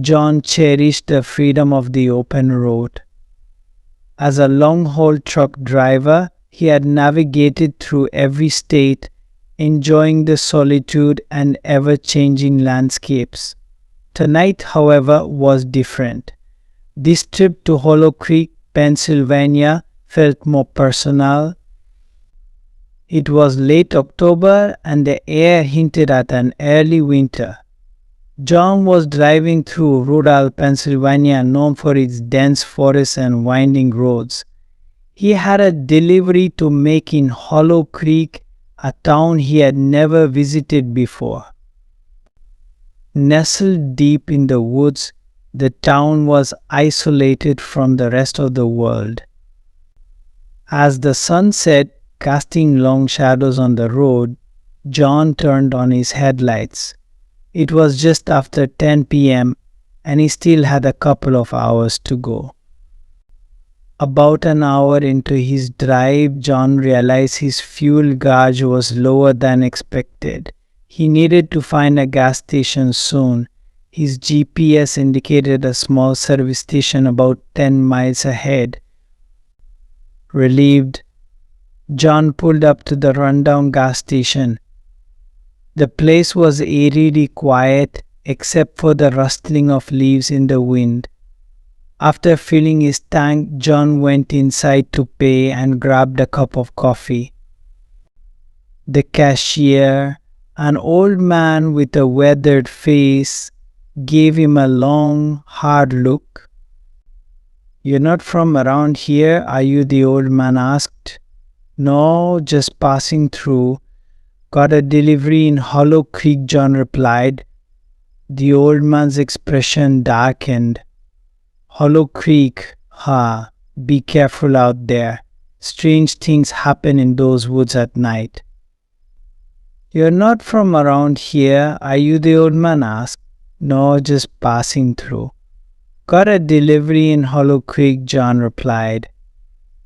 John cherished the freedom of the open road. As a long-haul truck driver, he had navigated through every state, enjoying the solitude and ever-changing landscapes. Tonight, however, was different. This trip to Hollow Creek, Pennsylvania, felt more personal. It was late October and the air hinted at an early winter. John was driving through rural Pennsylvania, known for its dense forests and winding roads. He had a delivery to make in Hollow Creek, a town he had never visited before. Nestled deep in the woods, the town was isolated from the rest of the world. As the sun set, casting long shadows on the road, John turned on his headlights. It was just after 10 p.m. and he still had a couple of hours to go. About an hour into his drive, John realized his fuel gauge was lower than expected. He needed to find a gas station soon. His GPS indicated a small service station about 10 miles ahead. Relieved, John pulled up to the rundown gas station. The place was eerily quiet except for the rustling of leaves in the wind. After filling his tank, John went inside to pay and grabbed a cup of coffee. The cashier, an old man with a weathered face, gave him a long, hard look. "You're not from around here, are you?" the old man asked. "No, just passing through. Got a delivery in Hollow Creek," John replied. The old man's expression darkened. "Hollow Creek, huh? Be careful out there. Strange things happen in those woods at night." "You're not from around here, are you?" the old man asked. "No, just passing through." "Got a delivery in Hollow Creek," John replied.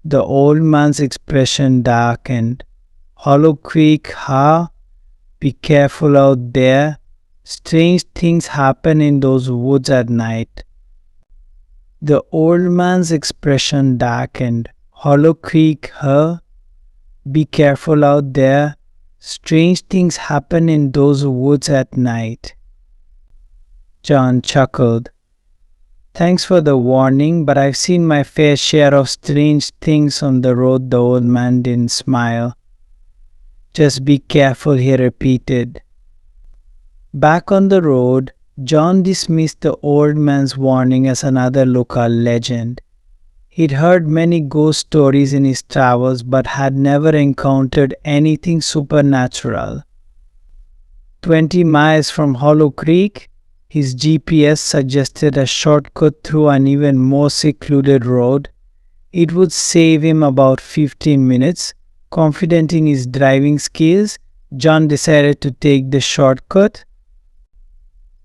The old man's expression darkened. "Hollow Creek, huh? Be careful out there. Strange things happen in those woods at night." The old man's expression darkened. "Hollow Creek, huh? Be careful out there. Strange things happen in those woods at night." John chuckled. "Thanks for the warning, but I've seen my fair share of strange things on the road." The old man didn't smile. "Just be careful," he repeated. Back on the road, John dismissed the old man's warning as another local legend. He'd heard many ghost stories in his travels but had never encountered anything supernatural. 20 miles from Hollow Creek, his GPS suggested a shortcut through an even more secluded road. It would save him about 15 minutes. Confident in his driving skills, John decided to take the shortcut.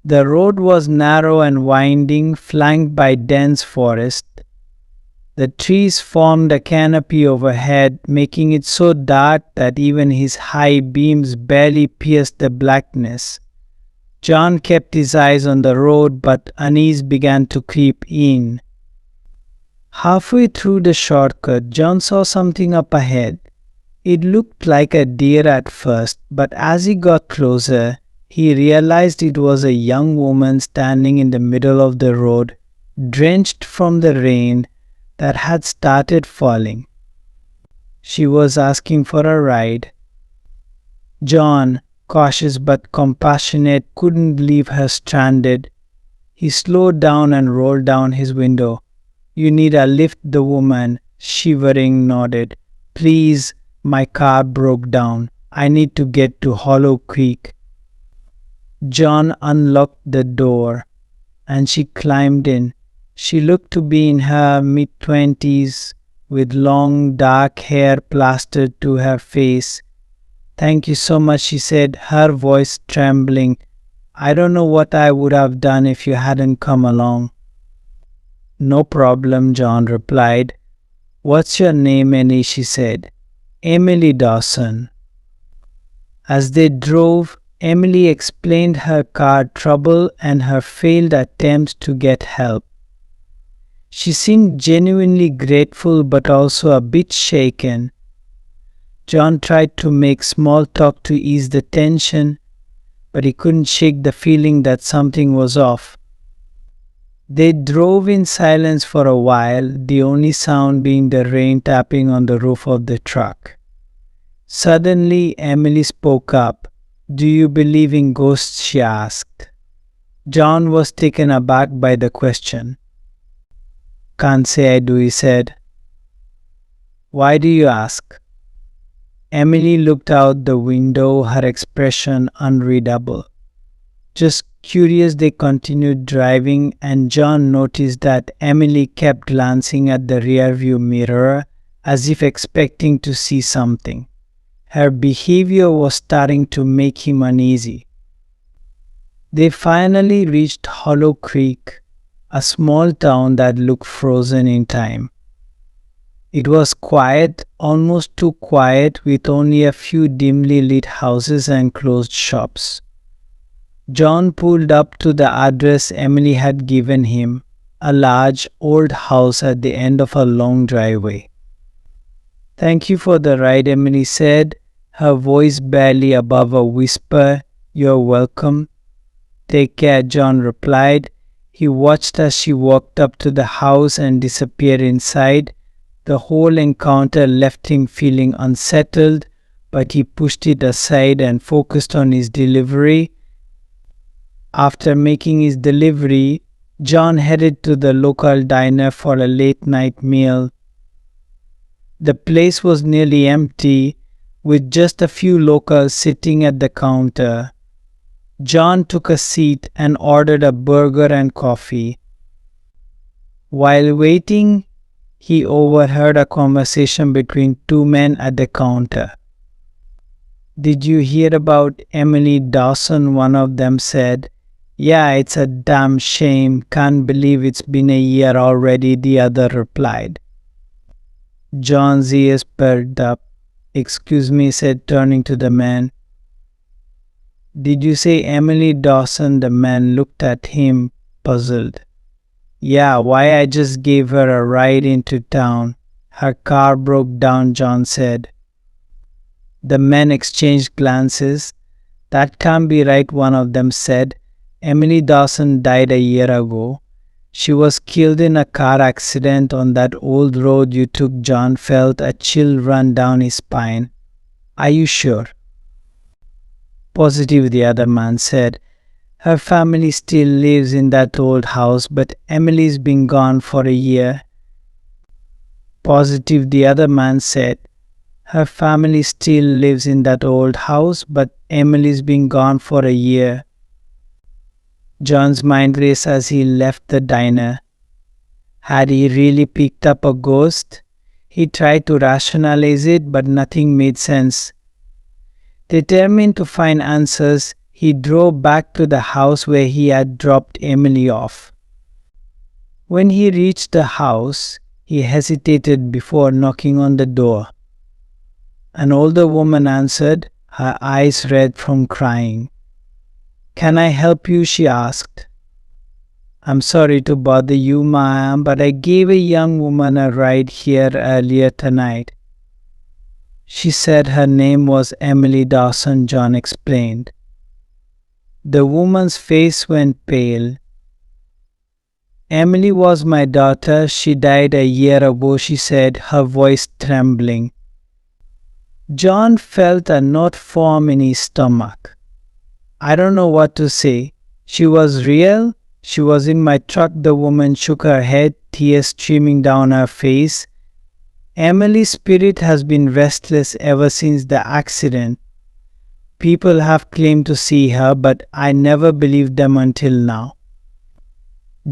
The road was narrow and winding, flanked by dense forest. The trees formed a canopy overhead, making it so dark that even his high beams barely pierced the blackness. John kept his eyes on the road, but unease began to creep in. Halfway through the shortcut, John saw something up ahead. It looked like a deer at first, but as he got closer, he realized it was a young woman standing in the middle of the road, drenched from the rain that had started falling. She was asking for a ride. John, cautious but compassionate, couldn't leave her stranded. He slowed down and rolled down his window. "You need a lift," the woman, shivering, nodded. "Please, my car broke down. I need to get to Hollow Creek." John unlocked the door, and she climbed in. She looked to be in her mid-20s, with long dark hair plastered to her face. "Thank you so much," she said, her voice trembling. "I don't know what I would have done if you hadn't come along." "No problem," John replied. "What's your name, Annie?" she said. "Emily Dawson." As they drove, Emily explained her car trouble and her failed attempts to get help. She seemed genuinely grateful but also a bit shaken. John tried to make small talk to ease the tension, but he couldn't shake the feeling that something was off. They drove in silence for a while, the only sound being the rain tapping on the roof of the truck. Suddenly, Emily spoke up. "Do you believe in ghosts?" she asked. John was taken aback by the question. "Can't say I do," he said. "Why do you ask?" Emily looked out the window, her expression unreadable. Just curious, they continued driving, and John noticed that Emily kept glancing at the rearview mirror as if expecting to see something. Her behavior was starting to make him uneasy. They finally reached Hollow Creek, a small town that looked frozen in time. It was quiet, almost too quiet, with only a few dimly lit houses and closed shops. John pulled up to the address Emily had given him, a large, old house at the end of a long driveway. "Thank you for the ride," Emily said, her voice barely above a whisper. "You're welcome." "Take care," John replied. He watched as she walked up to the house and disappeared inside. The whole encounter left him feeling unsettled, but he pushed it aside and focused on his delivery. After making his delivery, John headed to the local diner for a late-night meal. The place was nearly empty, with just a few locals sitting at the counter. John took a seat and ordered a burger and coffee. While waiting, he overheard a conversation between two men at the counter. "Did you hear about Emily Dawson?" one of them said. "Yeah, it's a damn shame. Can't believe it's been a year already," the other replied. John's ears perked up. "Excuse me," he said, turning to the man. "Did you say Emily Dawson?" The man looked at him, puzzled. "Yeah, why, I just gave her a ride into town. Her car broke down," John said. The men exchanged glances. "That can't be right," one of them said. "Emily Dawson died a year ago. She was killed in a car accident on that old road you took." John felt a chill run down his spine. "Are you sure?" "Positive," the other man said. "Her family still lives in that old house, but Emily's been gone for a year." "Positive," the other man said. "Her family still lives in that old house, but Emily's been gone for a year." John's mind raced as he left the diner. Had he really picked up a ghost? He tried to rationalize it, but nothing made sense. Determined to find answers, he drove back to the house where he had dropped Emily off. When he reached the house, he hesitated before knocking on the door. An older woman answered, her eyes red from crying. "Can I help you?" she asked. "I'm sorry to bother you, ma'am, but I gave a young woman a ride here earlier tonight. She said her name was Emily Dawson," John explained. The woman's face went pale. "Emily was my daughter. She died a year ago," she said, her voice trembling. John felt a knot form in his stomach. "I don't know what to say. She was real. She was in my truck." The woman shook her head, tears streaming down her face. "Emily's spirit has been restless ever since the accident. People have claimed to see her, but I never believed them until now."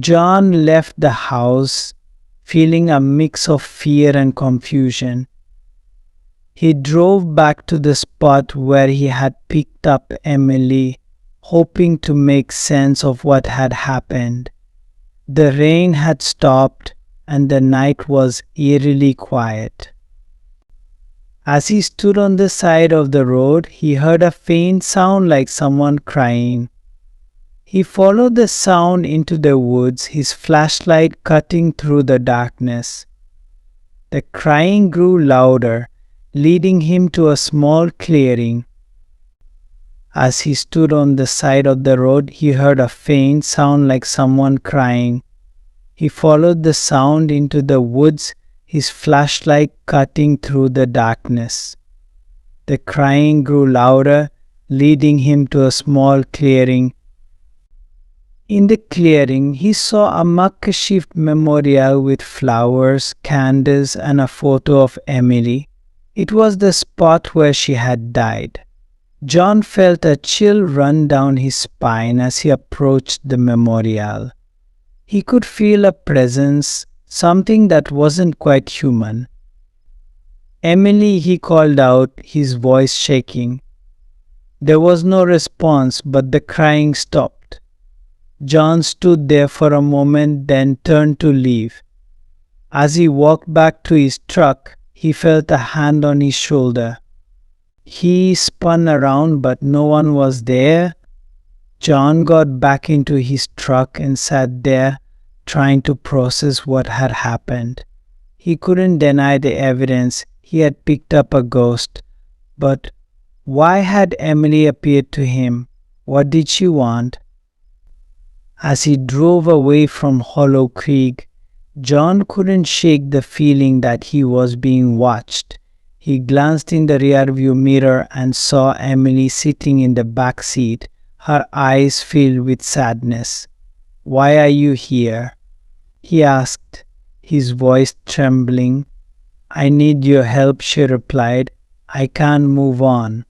John left the house, feeling a mix of fear and confusion. He drove back to the spot where he had picked up Emily, hoping to make sense of what had happened. The rain had stopped and the night was eerily quiet. As he stood on the side of the road, he heard a faint sound like someone crying. He followed the sound into the woods, his flashlight cutting through the darkness. The crying grew louder, leading him to a small clearing. As he stood on the side of the road, he heard a faint sound like someone crying. He followed the sound into the woods, his flashlight cutting through the darkness. The crying grew louder, leading him to a small clearing. In the clearing, he saw a makeshift memorial with flowers, candles, and a photo of Emily. It was the spot where she had died. John felt a chill run down his spine as he approached the memorial. He could feel a presence, something that wasn't quite human. "Emily," he called out, his voice shaking. There was no response, but the crying stopped. John stood there for a moment, then turned to leave. As he walked back to his truck, he felt a hand on his shoulder. He spun around, but no one was there. John got back into his truck and sat there, trying to process what had happened. He couldn't deny the evidence. He had picked up a ghost. But why had Emily appeared to him? What did she want? As he drove away from Hollow Creek, John couldn't shake the feeling that he was being watched. He glanced in the rearview mirror and saw Emily sitting in the back seat, her eyes filled with sadness. "Why are you here?" he asked, his voice trembling. "I need your help," she replied. "I can't move on."